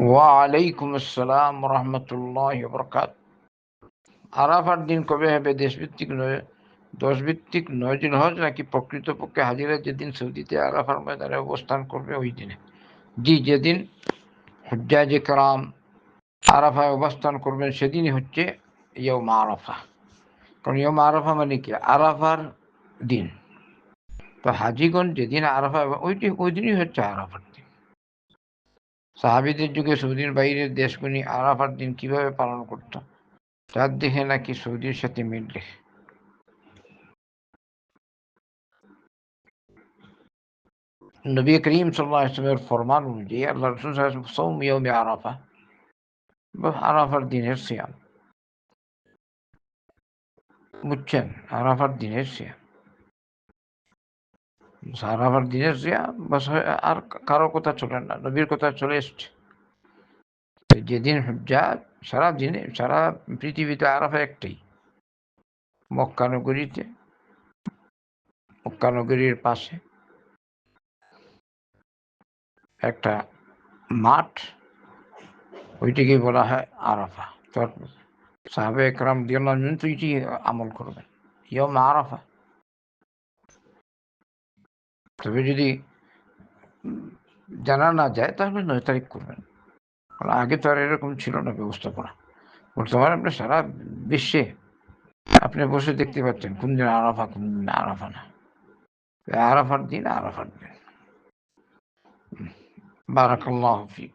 ওয়ালাইকুম আসসালাম রহমতুল্লাহ বরকাত। আরাফার দিন কবে হবে? দেশভিত্তিক নয়, দশভিত্তিক 9 জিলহজ, নাকি প্রকৃতপক্ষে হাজিরা যেদিন সৌদিতে আরাফার ময়দানে অবস্থান করবে ওই দিনে? জি, যেদিন হুজ্জাজে কেরাম আরাফায় অবস্থান করবেন সেদিনই হচ্ছে ইয়ৌম আরাফা। কারণ ইয়ৌম আরাফা মানে কি? আরাফার দিন। তো হাজিগণ যেদিন আরাফা ওই দিনই হচ্ছে আরাফার দিন। সাহাবীদের যুগে সৌদির বাইরের দেশগুলি আরাফার দিন কিভাবে পালন করত তার দেখে নাকি সৌদির সাথে মিল রেখে নবী করিম সাল্লাল্লাহু আলাইহি ওয়াসাল্লামের ফরমান অনুযায়ী আল্লাহ রাসূল সাল্লাল্লাহু আলাইহি ওয়াসাল্লাম সাওম ইয়াউমে আরাফা বা আরাফার দিনের সিয়াম, বুঝছেন? আরাফার দিনের সিয়াম, আরাফার দিনের সিয়াম বাস। আর কারো কথা চলে না, নবীর কথা চলে এসছে। যেদিন হুজ্জাজ সারা দিনে সারা পৃথিবীতে আরাফা একটাই, মক্কা নগরীতে, মক্কা নগরীর পাশে একটা মাঠ, ওইটিকে বলা হয় আরাফা। তো সাহাবে একরাম রাদিয়াল্লাহু আনহুম তো এটি আমল করবেন ইয়ম আরাফা। তবে যদি জানা না যায় তাহলে 9 তারিখ করবেন। কারণ আগে তো আর এরকম ছিল না ব্যবস্থাপনা। বর্তমানে আপনি সারা বিশ্বে আপনি বসে দেখতে পাচ্ছেন কোন দিন আরাফা, কোন দিন আরাফা না। আরাফার দিন আরাফার দিন। বারাকাল্লাহু ফিক।